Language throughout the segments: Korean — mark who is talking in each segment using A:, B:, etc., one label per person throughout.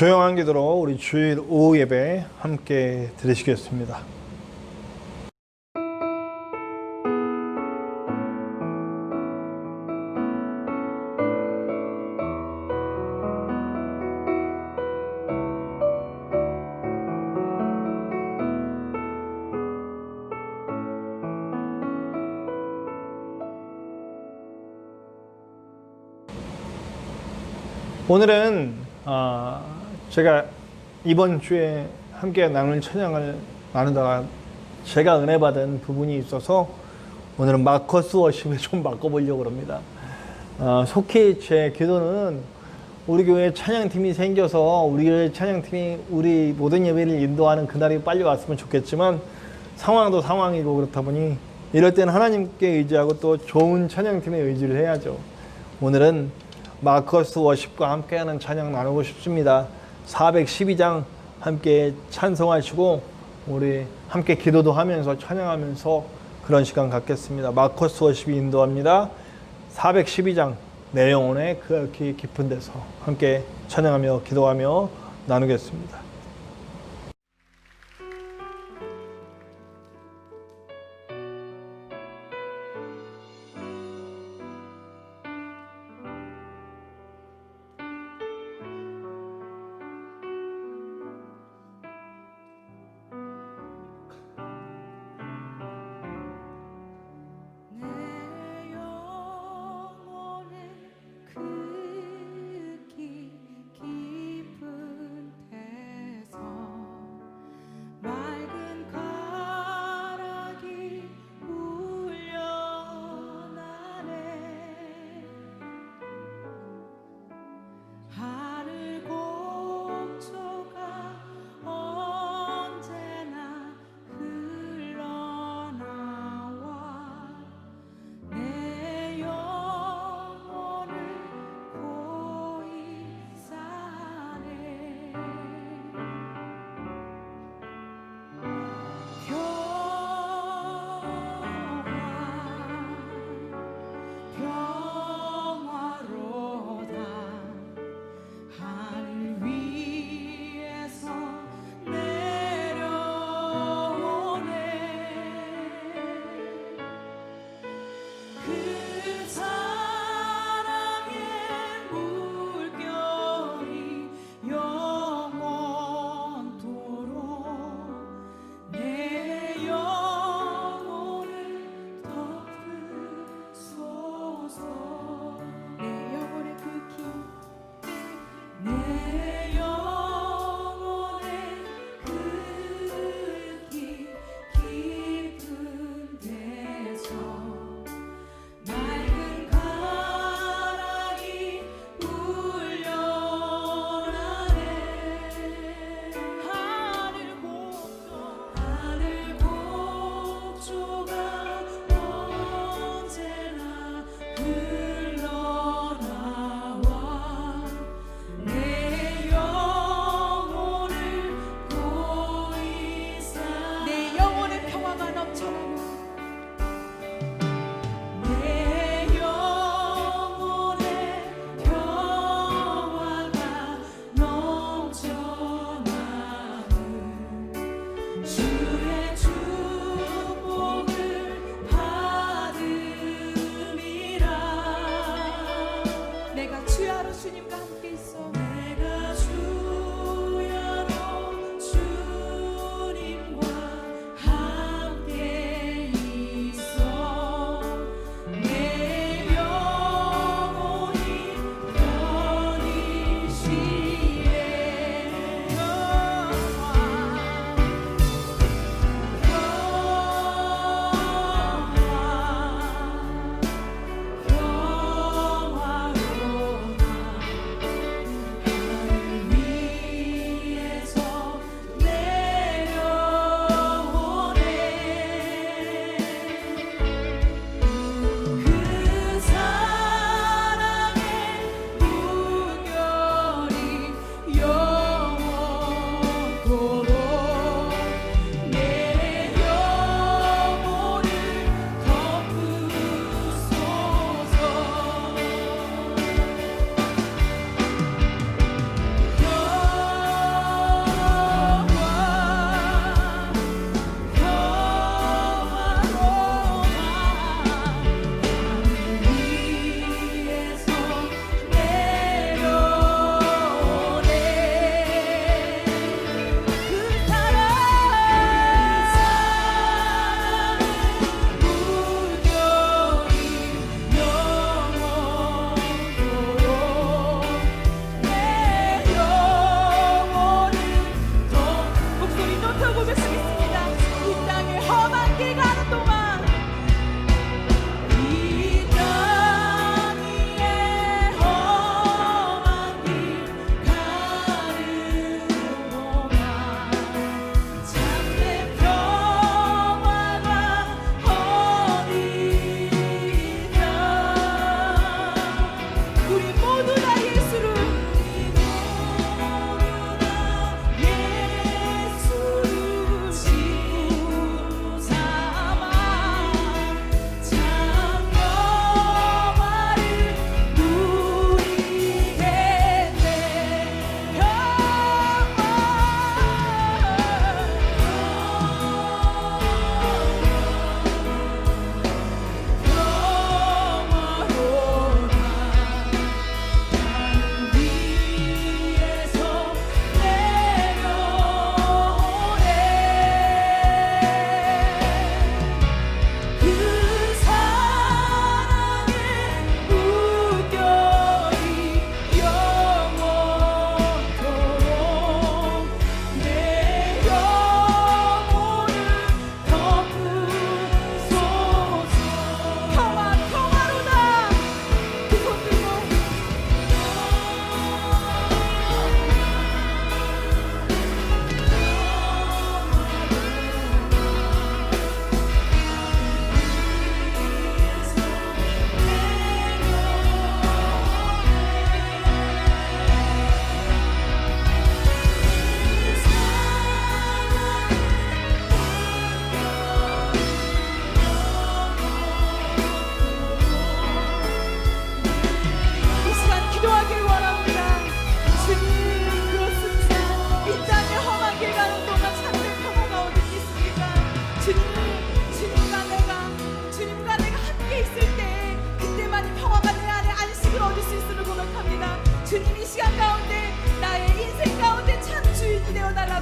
A: 조용한 기도로 우리 주일 오후 예배 함께 드리시겠습니다. 오늘은 제가 이번 주에 함께 나눌 찬양을 나누다가 제가 은혜 받은 부분이 있어서 오늘은 마커스 워십을 좀 바꿔보려고 합니다. 속히 제 기도는 우리 교회 찬양팀이 생겨서 우리 교회 찬양팀이 우리 모든 예배를 인도하는 그날이 빨리 왔으면 좋겠지만 상황도 상황이고 그렇다 보니 이럴 때는 하나님께 의지하고 또 좋은 찬양팀에 의지를 해야죠. 오늘은 마커스 워십과 함께하는 찬양 나누고 싶습니다. 412장 함께 찬송하시고 우리 함께 기도도 하면서 찬양하면서 그런 시간 갖겠습니다. 마커스 워십이 인도합니다. 412장 내 영혼의 그 깊은 데서 함께 찬양하며 기도하며 나누겠습니다.
B: 깊은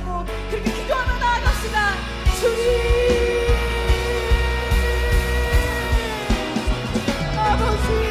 B: 하고 그렇게 기도하며 나아갑시다. 주님 아버지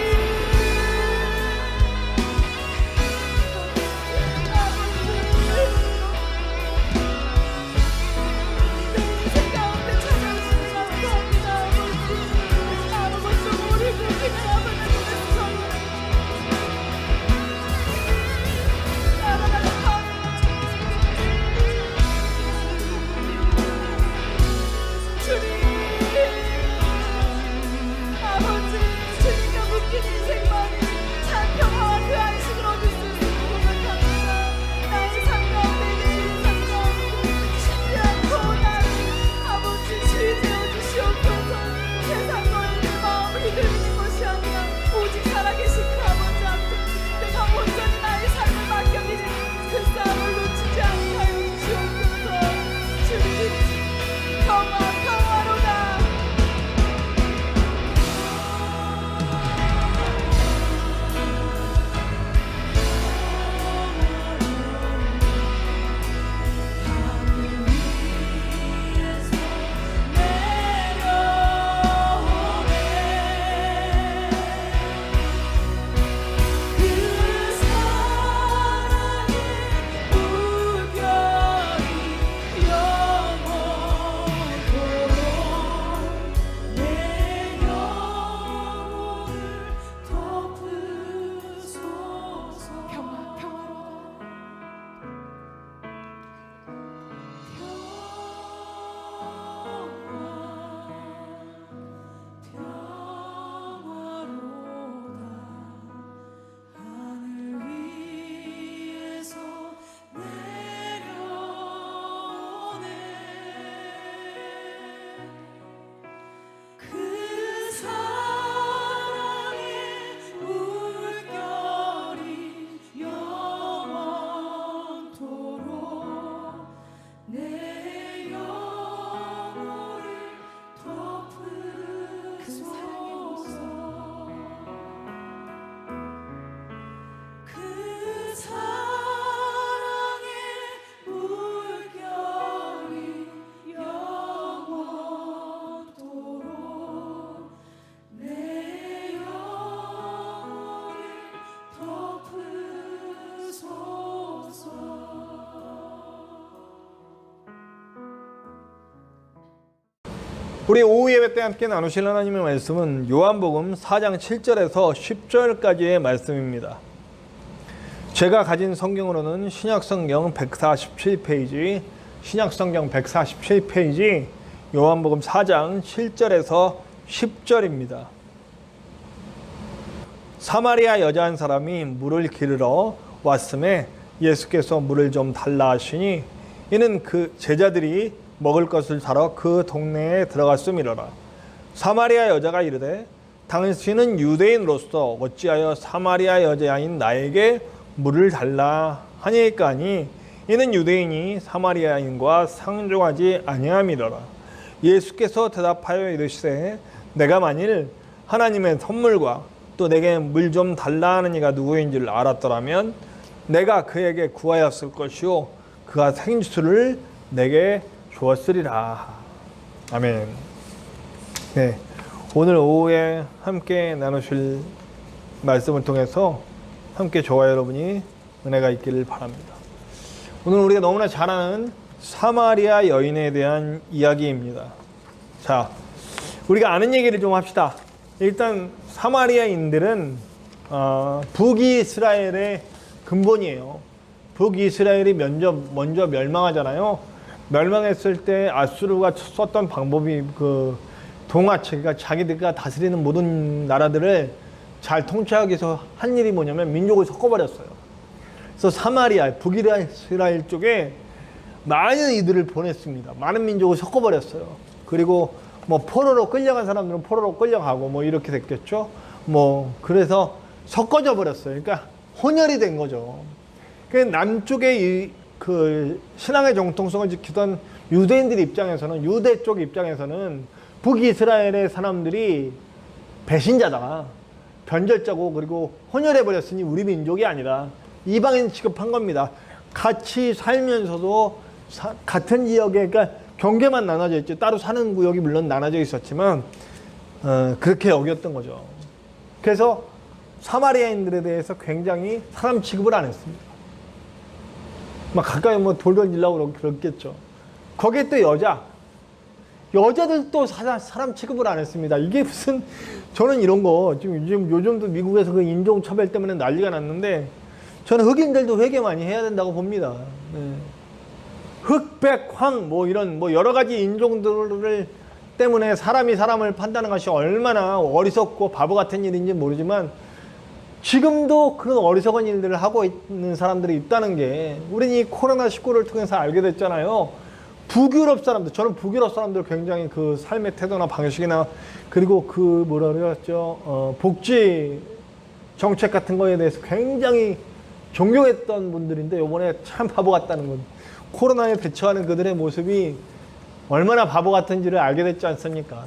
A: 우리 오후 예배 때 함께 나누실 하나님의 말씀은 요한복음 4장 7절에서 10절까지의 말씀입니다. 제가 가진 성경으로는 신약성경 147페이지, 신약성경 147페이지, 요한복음 4장 7절에서 10절입니다. 사마리아 여자 한 사람이 물을 기르러 왔음에 예수께서 물을 좀 달라 하시니 이는 그 제자들이 먹을 것을 사러 그 동네에 들어갔음이로라. 사마리아 여자가 이르되 당신은 유대인으로서 어찌하여 사마리아 여자인 나에게 물을 달라 하니까니 이는 유대인이 사마리아인과 상종하지 아니함이로라. 예수께서 대답하여 이르시되 내가 만일 하나님의 선물과 또 내게 물 좀 달라 하는 이가 누구인지를 알았더라면 내가 그에게 구하였을 것이요 그가 생수를 내게 주었으리라. 아멘. 네, 오늘 오후에 함께 나누실 말씀을 통해서 함께 저와 여러분이 은혜가 있기를 바랍니다. 오늘 우리가 너무나 잘 아는 사마리아 여인에 대한 이야기입니다. 자, 우리가 아는 얘기를 좀 합시다. 일단 사마리아인들은 북이스라엘의 근본이에요. 북이스라엘이 먼저 멸망하잖아요. 멸망했을 때 아수르가 썼던 방법이 그 동아체, 그러니까 자기들과 다스리는 모든 나라들을 잘 통치하기 위해서 한 일이 뭐냐면 민족을 섞어버렸어요. 그래서 사마리아, 북이스라엘 쪽에 많은 이들을 보냈습니다. 많은 민족을 섞어버렸어요. 그리고 뭐 포로로 끌려간 사람들은 포로로 끌려가고 뭐 이렇게 됐겠죠. 뭐 그래서 섞어져 버렸어요. 그러니까 혼혈이 된 거죠. 그 남쪽의 그 신앙의 정통성을 지키던 유대인들 입장에서는, 유대 쪽 입장에서는 북이스라엘의 사람들이 배신자다, 변절자고, 그리고 혼혈해 버렸으니 우리 민족이 아니라 이방인 취급한 겁니다. 같이 살면서도 같은 지역에, 그러니까 경계만 나눠져 있지 따로 사는 구역이 물론 나눠져 있었지만 그렇게 여겼던 거죠. 그래서 사마리아인들에 대해서 굉장히 사람 취급을 안 했습니다. 막 가까이 뭐 돌 던지려고 그랬겠죠. 거기에 또 여자들도 사람 취급을 안 했습니다. 이게 무슨, 저는 이런 거 지금 요즘도 미국에서 그 인종차별 때문에 난리가 났는데 저는 흑인들도 회개 많이 해야 된다고 봅니다. 네. 흑, 백, 황, 뭐 이런 뭐 여러 가지 인종들을 때문에 사람이 사람을 판단하는 것이 얼마나 어리석고 바보 같은 일인지 모르지만 지금도 그런 어리석은 일들을 하고 있는 사람들이 있다는 게 우리는 이 코로나19를 통해서 알게 됐잖아요. 북유럽 사람들, 저는 북유럽 사람들 굉장히 그 삶의 태도나 방식이나 그리고 그 뭐라 그랬죠, 복지 정책 같은 거에 대해서 굉장히 존경했던 분들인데 요번에 참 바보 같다는 건, 코로나에 대처하는 그들의 모습이 얼마나 바보 같은지를 알게 됐지 않습니까?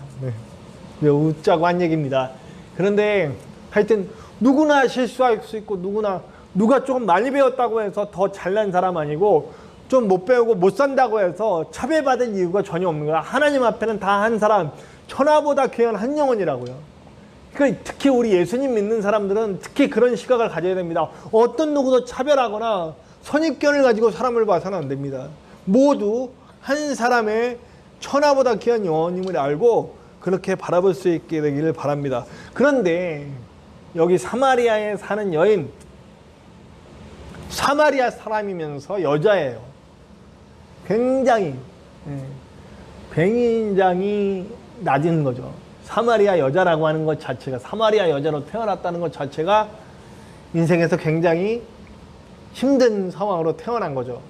A: 네. 웃자고 한 얘기입니다. 그런데 하여튼 누구나 실수할 수 있고 누가 조금 많이 배웠다고 해서 더 잘난 사람 아니고 좀 못 배우고 못 산다고 해서 차별받을 이유가 전혀 없는 거야. 하나님 앞에는 다 한 사람, 천하보다 귀한 한 영혼이라고요. 그러니까 특히 우리 예수님 믿는 사람들은 특히 그런 시각을 가져야 됩니다. 어떤 누구도 차별하거나 선입견을 가지고 사람을 봐서는 안 됩니다. 모두 한 사람의 천하보다 귀한 영혼임을 알고 그렇게 바라볼 수 있게 되기를 바랍니다. 그런데 여기 사마리아에 사는 여인, 사마리아 사람이면서 여자예요. 굉장히 낮은 거죠. 사마리아 여자라고 하는 것 자체가, 사마리아 여자로 태어났다는 것 자체가 인생에서 굉장히 힘든 상황으로 태어난 거죠.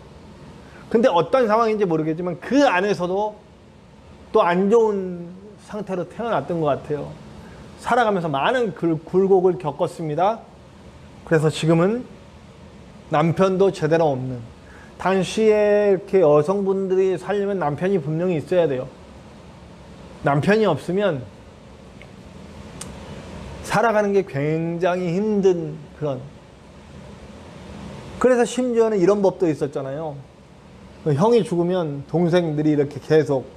A: 근데 어떤 상황인지 모르겠지만 그 안에서도 또 안 좋은 상태로 태어났던 것 같아요. 살아가면서 많은 굴곡을 겪었습니다. 그래서 지금은 남편도 제대로 없는, 당시에 이렇게 여성분들이 살려면 남편이 분명히 있어야 돼요. 남편이 없으면 살아가는 게 굉장히 힘든 그런. 그래서 심지어는 이런 법도 있었잖아요. 형이 죽으면 동생들이 이렇게 계속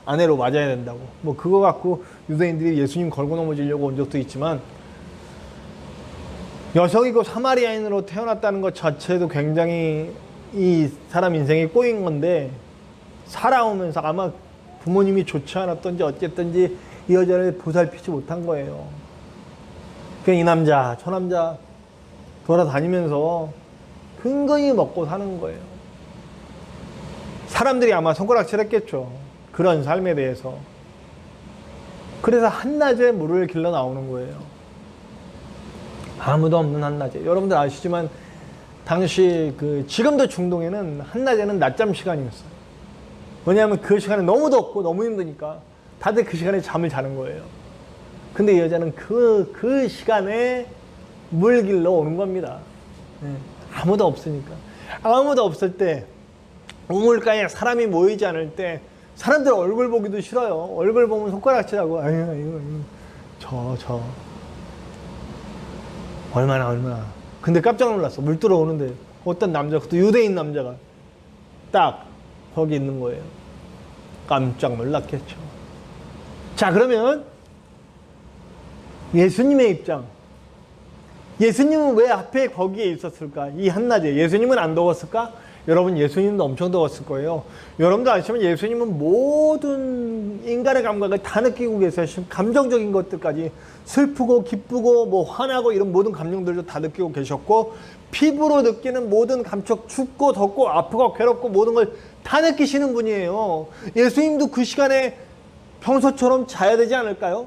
A: 아내로 맞아야 된다고. 뭐 그거 갖고 유대인들이 예수님 걸고 넘어지려고 온 적도 있지만, 여성이고 사마리아인으로 태어났다는 것 자체도 굉장히 이 사람 인생이 꼬인 건데, 살아오면서 아마 부모님이 좋지 않았던지 어쨌든지 이 여자를 보살피지 못한 거예요. 그러니까 이 남자, 저 남자 돌아다니면서 근근히 먹고 사는 거예요. 사람들이 아마 손가락질했겠죠. 그런 삶에 대해서. 그래서 한낮에 물을 길러 나오는 거예요. 아무도 없는 한낮에. 여러분들 아시지만 당시 지금도 중동에는 한낮에는 낮잠 시간이었어요. 왜냐하면 그 시간에 너무 덥고 너무 힘드니까 다들 그 시간에 잠을 자는 거예요. 근데 이 여자는 그 시간에 물 길러 오는 겁니다. 아무도 없으니까. 아무도 없을 때, 우물가에 사람이 모이지 않을 때 사람들 얼굴 보기도 싫어요. 얼굴 보면 손가락질하고, 아유, 저. 얼마나. 근데 깜짝 놀랐어. 물 들어오는데 어떤 남자, 그것도 유대인 남자가 딱 거기 있는 거예요. 깜짝 놀랐겠죠. 자, 그러면 예수님의 입장. 예수님은 왜 앞에 거기에 있었을까? 이 한낮에. 예수님은 안 더웠을까? 여러분, 예수님도 엄청 더웠을 거예요. 여러분도 아시지만 예수님은 모든 인간의 감각을 다 느끼고 계세요. 감정적인 것들까지, 슬프고 기쁘고 뭐 화나고 이런 모든 감정들도 다 느끼고 계셨고, 피부로 느끼는 모든 감촉, 춥고 덥고 아프고 괴롭고 모든 걸 다 느끼시는 분이에요. 예수님도 그 시간에 평소처럼 자야 되지 않을까요?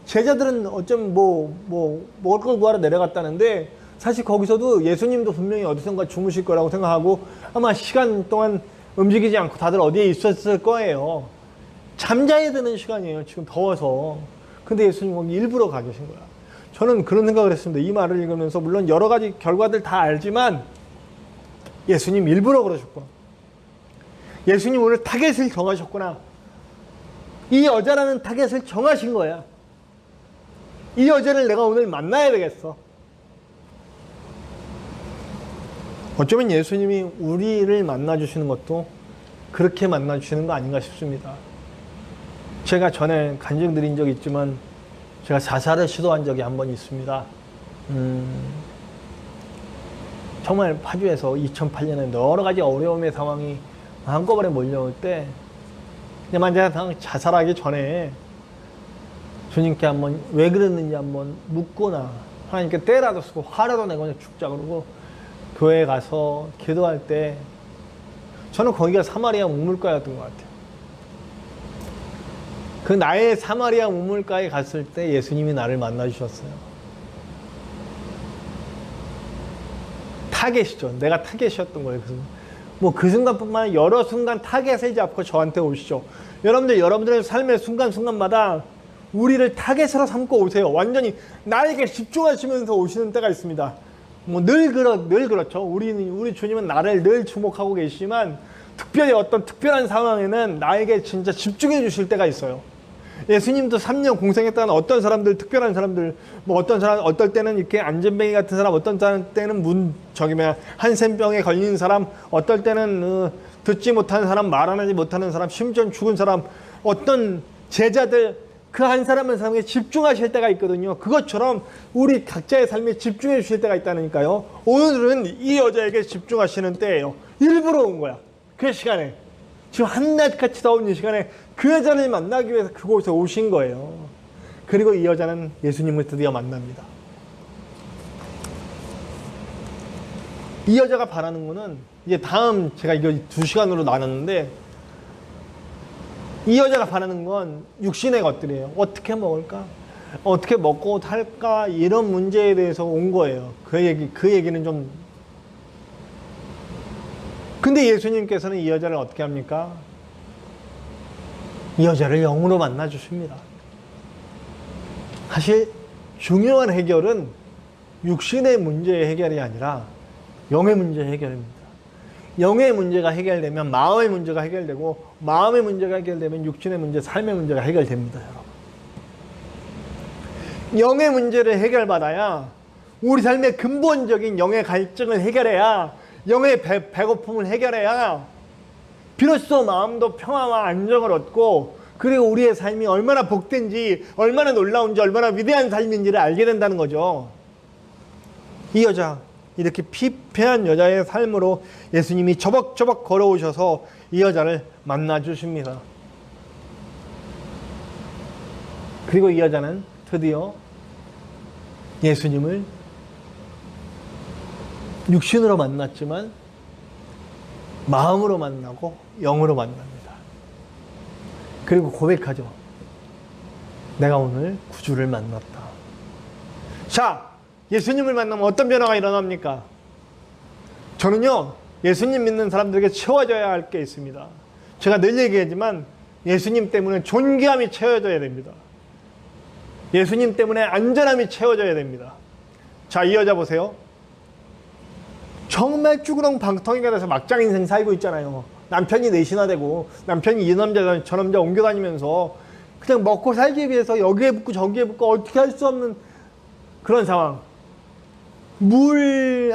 A: 제자들은 어쩜 먹을 걸 구하러 내려갔다는데, 사실 거기서도 예수님도 분명히 어디선가 주무실 거라고 생각하고 아마 시간 동안 움직이지 않고 다들 어디에 있었을 거예요. 잠자야 되는 시간이에요. 지금 더워서. 근데 예수님 거기 일부러 가 계신 거야. 저는 그런 생각을 했습니다. 이 말을 읽으면서 물론 여러 가지 결과들 다 알지만 예수님 일부러 그러셨구나. 예수님 오늘 타겟을 정하셨구나. 이 여자라는 타겟을 정하신 거야. 이 여자를 내가 오늘 만나야 되겠어. 어쩌면 예수님이 우리를 만나주시는 것도 그렇게 만나주시는 거 아닌가 싶습니다. 제가 전에 간증드린 적이 있지만 제가 자살을 시도한 적이 한 번 있습니다. 정말 파주에서 2008년에 여러 가지 어려움의 상황이 한꺼번에 몰려올 때 근데 만약에 자살하기 전에 주님께 한번 왜 그랬는지 한번 묻거나 하나님께 때라도 쓰고 화라도 내고 그냥 죽자 그러고 교회에 가서 기도할 때 저는 거기가 사마리아 우물가였던 것 같아요. 그 나의 사마리아 우물가에 갔을 때 예수님이 나를 만나주셨어요. 타겟이죠. 내가 타겟이었던 거예요. 뭐 그 순간뿐만 아니라 여러 순간 타겟을 잡고 저한테 오시죠. 여러분들의 삶의 순간순간마다 우리를 타겟으로 삼고 오세요. 완전히 나에게 집중하시면서 오시는 때가 있습니다. 뭐 늘 그렇죠. 우리 주님은 나를 늘 주목하고 계시지만 특별히 어떤 특별한 상황에는 나에게 진짜 집중해 주실 때가 있어요. 예수님도 3년 공생했다는 어떤 사람들, 특별한 사람들, 뭐 어떤 사람, 어떨 때는 이렇게 안전뱅이 같은 사람, 어떤 때는 한센병에 걸린 사람, 어떨 때는 듣지 못하는 사람, 말하지 못하는 사람, 심지어 죽은 사람, 어떤 제자들, 그 한 사람에게 집중하실 때가 있거든요. 그것처럼 우리 각자의 삶에 집중해 주실 때가 있다니까요. 오늘은 이 여자에게 집중하시는 때예요. 일부러 온 거야. 그 시간에. 지금 한낮같이 더운 이 시간에 그 여자를 만나기 위해서 그곳에 오신 거예요. 그리고 이 여자는 예수님을 드디어 만납니다. 이 여자가 바라는 거는 이제 다음 제가 이거 2시간으로 나눴는데 이 여자가 바라는 건 육신의 것들이에요. 어떻게 먹을까? 어떻게 먹고 살까? 이런 문제에 대해서 온 거예요. 그 얘기는 좀. 근데 예수님께서는 이 여자를 어떻게 합니까? 이 여자를 영으로 만나 주십니다. 사실 중요한 해결은 육신의 문제의 해결이 아니라 영의 문제의 해결입니다. 영의 문제가 해결되면 마음의 문제가 해결되고 마음의 문제가 해결되면 육신의 문제, 삶의 문제가 해결됩니다. 여러분. 영의 문제를 해결받아야 우리 삶의 근본적인 영의 갈증을 해결해야 영의 배고픔을 해결해야 비로소 마음도 평화와 안정을 얻고 그리고 우리의 삶이 얼마나 복된지 얼마나 놀라운지 얼마나 위대한 삶인지를 알게 된다는 거죠. 이 여자 이렇게 피폐한 여자의 삶으로 예수님이 저벅저벅 걸어오셔서 이 여자를 만나 주십니다. 그리고 이 여자는 드디어 예수님을 육신으로 만났지만 마음으로 만나고 영으로 만납니다. 그리고 고백하죠. 내가 오늘 구주를 만났다. 자, 예수님을 만나면 어떤 변화가 일어납니까? 저는요, 예수님 믿는 사람들에게 채워져야 할 게 있습니다. 제가 늘 얘기하지만 예수님 때문에 존귀함이 채워져야 됩니다. 예수님 때문에 안전함이 채워져야 됩니다. 자, 이 여자 보세요. 정말 쭈그렁 방텅이가 돼서 막장 인생 살고 있잖아요. 남편이 넷이나 되고 남편이 이 남자 저 남자 옮겨다니면서 그냥 먹고 살기 위해서 여기에 붙고 저기에 붙고 어떻게 할 수 없는 그런 상황.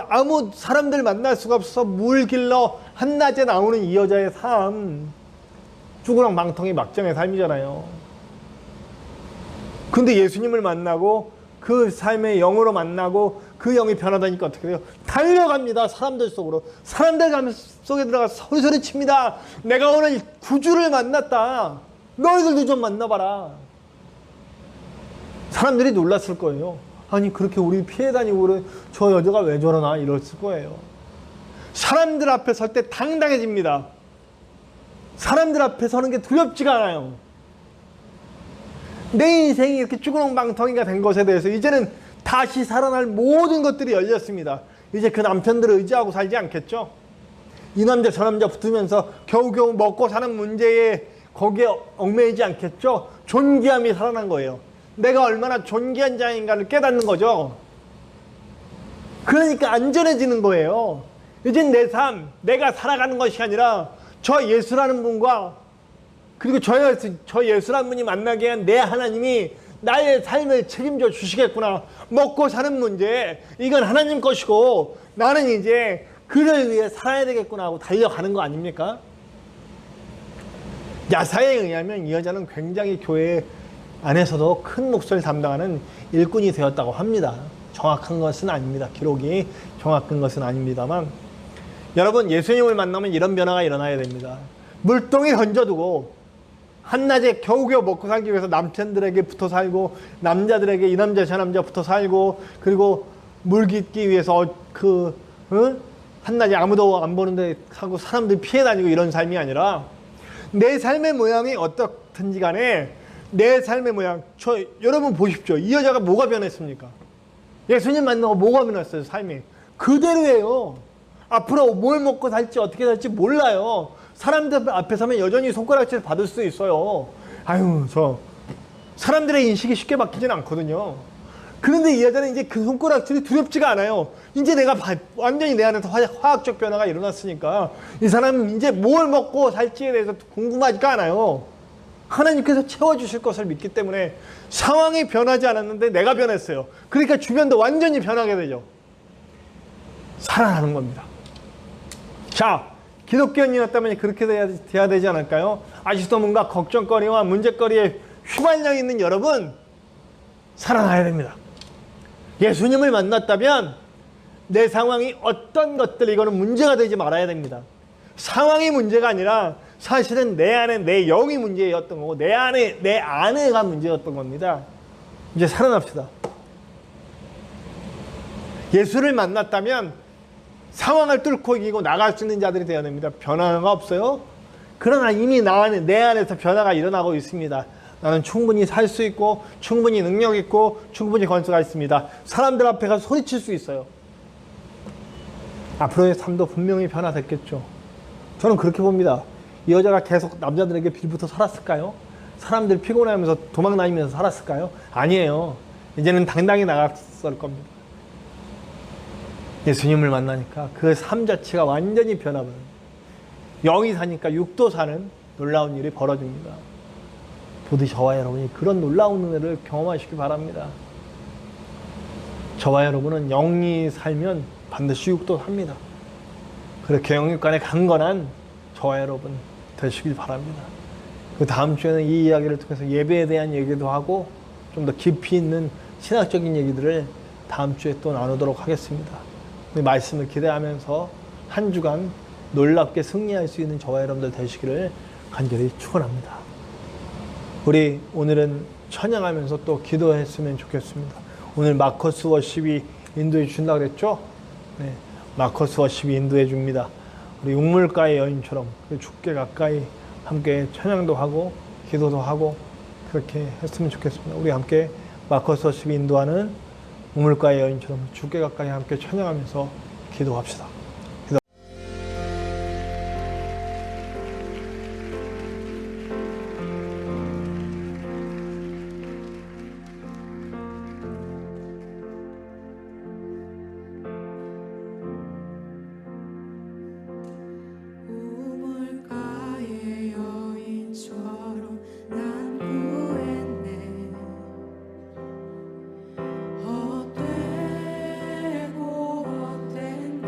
A: 아무 사람들 만날 수가 없어서 물 길러 한낮에 나오는 이 여자의 삶. 쭈그렁 방텅이 막장의 삶이잖아요. 근데 예수님을 만나고 그 삶의 영으로 만나고 그 영이 변하다니까 어떻게 돼요? 달려갑니다. 사람들 속으로. 사람들 속에 들어가 소리소리 칩니다. 내가 오늘 구주를 만났다. 너희들도 좀 만나봐라. 사람들이 놀랐을 거예요. 아니 그렇게 우리 피해 다니고 그래 저 여자가 왜 저러나 이랬을 거예요. 사람들 앞에 설 때 당당해집니다. 사람들 앞에 서는 게 두렵지가 않아요. 내 인생이 이렇게 쭈그렁방텅이가 된 것에 대해서 이제는 다시 살아날 모든 것들이 열렸습니다. 이제 그 남편들을 의지하고 살지 않겠죠. 이 남자 저 남자 붙으면서 겨우겨우 먹고 사는 문제에 거기에 얽매이지 않겠죠. 존귀함이 살아난 거예요. 내가 얼마나 존귀한 자인가를 깨닫는 거죠. 그러니까 안전해지는 거예요. 이젠 내 삶, 내가 살아가는 것이 아니라 저 예수라는 분과 그리고 저 예수라는 분이 만나게 한 내 하나님이 나의 삶을 책임져 주시겠구나. 먹고 사는 문제, 이건 하나님 것이고 나는 이제 그를 위해 살아야 되겠구나 하고 달려가는 거 아닙니까? 야사에 의하면 이 여자는 굉장히 교회 안에서도 큰 몫을 담당하는 일꾼이 되었다고 합니다. 정확한 것은 아닙니다. 기록이 정확한 것은 아닙니다만, 여러분, 예수님을 만나면 이런 변화가 일어나야 됩니다. 물동이 던져두고 한낮에 겨우겨우 먹고 살기 위해서 남편들에게 붙어 살고, 남자들에게 이 남자 저 남자 붙어 살고, 그리고 물 깃기 위해서 한낮에 아무도 안 보는데 하고 사람들이 피해 다니고 이런 삶이 아니라, 내 삶의 모양이 어떻든지 간에 내 삶의 모양, 여러분 보십시오. 이 여자가 뭐가 변했습니까? 예수님 만나고 뭐가 변했어요? 삶이 그대로예요. 앞으로 뭘 먹고 살지 어떻게 살지 몰라요. 사람들 앞에 서면 여전히 손가락질 받을 수 있어요. 아유, 사람들의 인식이 쉽게 바뀌진 않거든요. 그런데 이 여자는 이제 그 손가락질이 두렵지가 않아요. 이제 내가 완전히 내 안에서 화학적 변화가 일어났으니까 이 사람은 이제 뭘 먹고 살지에 대해서 궁금하지가 않아요. 하나님께서 채워주실 것을 믿기 때문에 상황이 변하지 않았는데 내가 변했어요. 그러니까 주변도 완전히 변하게 되죠. 살아나는 겁니다. 자, 기독교인이었다면 그렇게 돼야 되지 않을까요? 아직도 뭔가 걱정거리와 문제거리에 휘말려 있는 여러분, 살아나야 됩니다. 예수님을 만났다면 내 상황이 어떤 것들, 이거는 문제가 되지 말아야 됩니다. 상황이 문제가 아니라 사실은 내 안에 내 영이 문제였던 거고, 내 안에 내 아내가 문제였던 겁니다. 이제 살아납시다. 예수를 만났다면 상황을 뚫고 이기고 나갈 수 있는 자들이 되어야 됩니다. 변화가 없어요. 그러나 이미 내 안에서 변화가 일어나고 있습니다. 나는 충분히 살 수 있고, 충분히 능력 있고, 충분히 건수가 있습니다. 사람들 앞에 가서 소리칠 수 있어요. 앞으로의 삶도 분명히 변화됐겠죠. 저는 그렇게 봅니다. 이 여자가 계속 남자들에게 빌붙어 살았을까요? 사람들 피곤해하면서 도망다니면서 살았을까요? 아니에요. 이제는 당당히 나갔을 겁니다. 예수님을 만나니까 그 삶 자체가 완전히 변화버려요. 영이 사니까 육도 사는 놀라운 일이 벌어집니다. 부디 저와 여러분이 그런 놀라운 은혜를 경험하시기 바랍니다. 저와 여러분은 영이 살면 반드시 육도 삽니다. 그렇게 영육간에 강건한 저와 여러분 되시길 바랍니다. 그 다음 주에는 이 이야기를 통해서 예배에 대한 얘기도 하고 좀 더 깊이 있는 신학적인 얘기들을 다음 주에 또 나누도록 하겠습니다. 말씀을 기대하면서 한 주간 놀랍게 승리할 수 있는 저와 여러분들 되시기를 간절히 축원합니다. 우리 오늘은 찬양하면서 또 기도했으면 좋겠습니다. 오늘 마커스 워십이 인도해 주신다고 그랬죠? 네, 마커스 워십이 인도해 줍니다. 우리 uk물가의 여인처럼 주께 가까이 함께 찬양도 하고 기도도 하고 그렇게 했으면 좋겠습니다. 우리 함께 마커스 워십이 인도하는 우물가의 여인처럼 주께 가까이 함께 찬양하면서 기도합시다.
B: 우물가의 여인처럼 난 구했네. 헛되고 헛된 것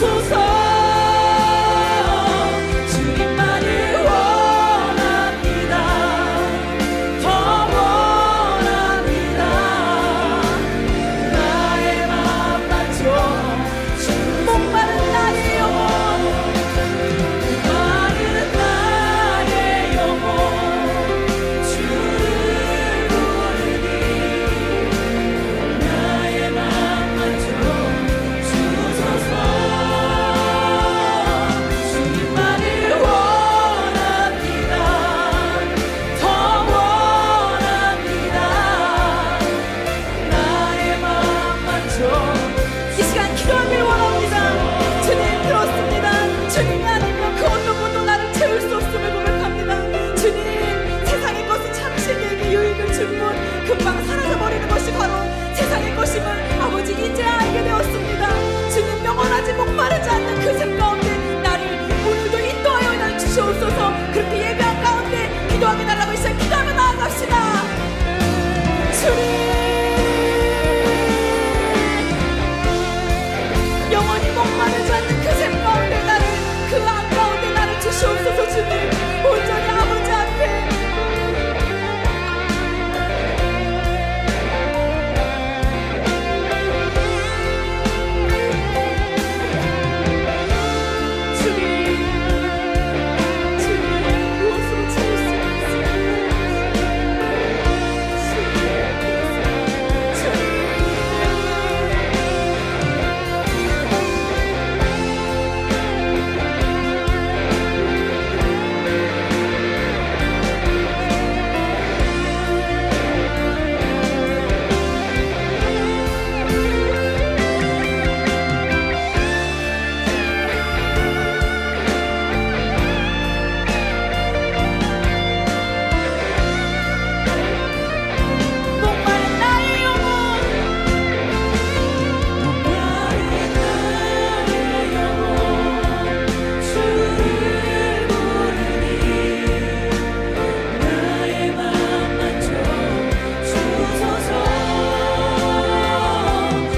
B: 주소서. 주님만을 원합니다. 더 원합니다. 나의 맘만 좀 목마른 나의 영혼, 목마른 나의 영혼, 주를 부르니 나의 맘만 좀 주소서. 주님만을 원합니다. 더 원합니다. 나의 맘만 좀. 이 시간 기도하길 원합니다. 주님 들었습니다. 주님이 아니면 그 어떤 분도 나를 채울 수 없음을 고백합니다. 주님, 세상의 것은 참신에게 유익을 준 분, 금방 사라져버리는 것이 바로 세상의 것임을 아버지 이제 알게 되었습니다. 주님, 영원하지 목마르지 않는 그 샘 가운데 나를 오늘도 인도하여 날 주시옵소서. 그렇게 예배한 가운데 기도하게 달라고 이 시간 기도하며 나아갑시다. 주님, 영원히 목마르지 않는 그 샘 가운데 나를, 그 안 가운데 나를 주시옵소서. 주님, 온전히 아버지 앞에 주님 무엇으로 채울 수 있습니까? 주님 목마른 나의 영혼, 목마른 나의 영혼, 주를 부르니 나의 맘만 좀 주소서.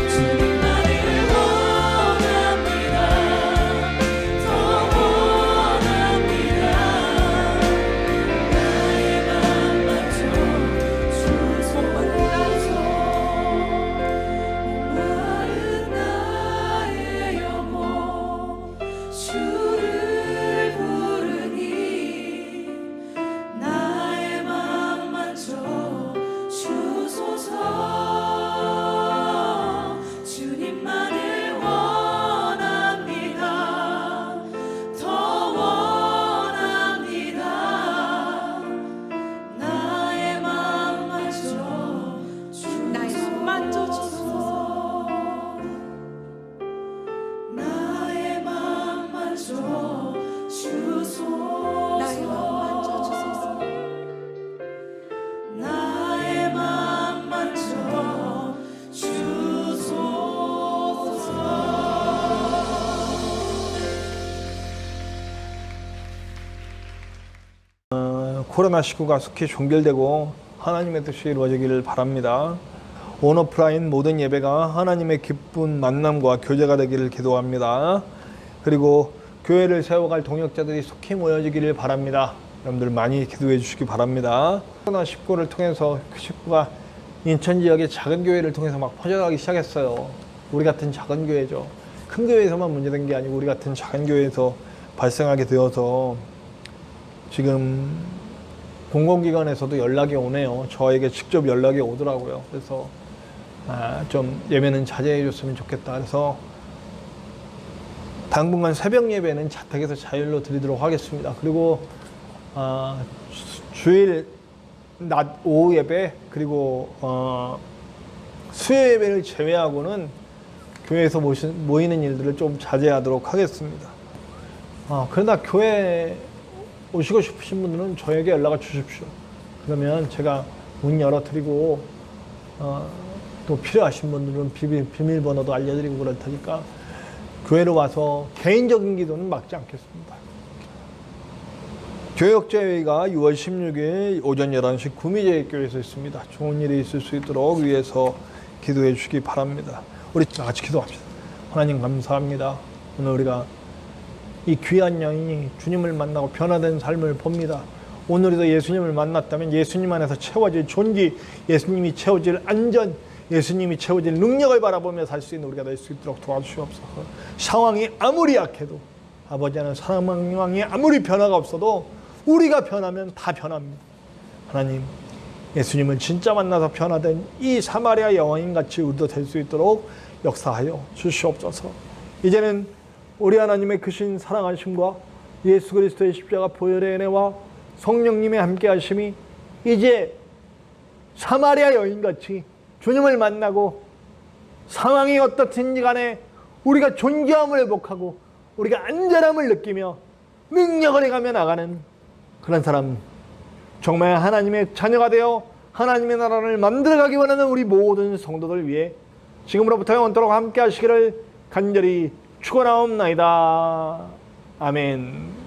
B: 주님만을 원합니다. 더 원합니다. 나의 맘만 좀 주소서. 목마른 나의 영혼, 주를 부르니 나의 맘만 좀 주소서. 주님만을 원합니다. 더 원합니다. 나의 맘만 좀 주소서. 나의 맘만 좀 주소서. 나의 맘만 좀 주소서.
A: 코로나19가 속히 종결되고 하나님의 뜻이 이루어지기를 바랍니다. 온오프라인 모든 예배가 하나님의 기쁜 만남과 교제가 되기를 기도합니다. 그리고 교회를 세워갈 동역자들이 속히 모여지기를 바랍니다. 여러분들 많이 기도해 주시기 바랍니다. 코로나19를 통해서 그 19가 인천 지역의 작은 교회를 통해서 막 퍼져나가기 시작했어요. 우리 같은 작은 교회죠. 큰 교회에서만 문제된 게 아니고 우리 같은 작은 교회에서 발생하게 되어서 지금 공공기관에서도 연락이 오네요. 저에게 직접 연락이 오더라고요. 그래서 좀 예배는 자제해 줬으면 좋겠다. 그래서 당분간 새벽 예배는 자택에서 자율로 드리도록 하겠습니다. 그리고 주일 낮 오후 예배 그리고 수요 예배를 제외하고는 교회에서 모이는 일들을 좀 자제하도록 하겠습니다. 그러나 교회 오시고 싶으신 분들은 저에게 연락을 주십시오. 그러면 제가 문 열어드리고 또 필요하신 분들은 비밀번호도 알려드리고 그럴 테니까 교회로 와서 개인적인 기도는 막지 않겠습니다. 교역제회가 6월 16일 오전 11시 구미제일교회에서 있습니다. 좋은 일이 있을 수 있도록 위해서 기도해 주시기 바랍니다. 우리 같이 기도합시다. 하나님 감사합니다. 오늘 우리가 이 귀한 여인이 주님을 만나고 변화된 삶을 봅니다. 오늘도 예수님을 만났다면 예수님 안에서 채워질 존귀, 예수님이 채워질 안전, 예수님이 채워질 능력을 바라보며 살 수 있는 우리가 될 수 있도록 도와주시옵소서. 상황이 아무리 약해도 아버지 하나님, 상황이 아무리 변화가 없어도 우리가 변하면 다 변합니다. 하나님, 예수님을 진짜 만나서 변화된 이 사마리아 여인같이 우리도 될 수 있도록 역사하여 주시옵소서. 이제는 우리 하나님의 크신 사랑하심과 예수 그리스도의 십자가 보혈의 은혜와 성령님의 함께하심이 이제 사마리아 여인같이 주님을 만나고 상황이 어떻든지 간에 우리가 존귀함을 회복하고 우리가 안전함을 느끼며 능력을 해가며 나가는 그런 사람, 정말 하나님의 자녀가 되어 하나님의 나라를 만들어가기 원하는 우리 모든 성도들 위해 지금으로부터 영원토록 함께 하시기를 간절히 축원하옵나이다. 아멘.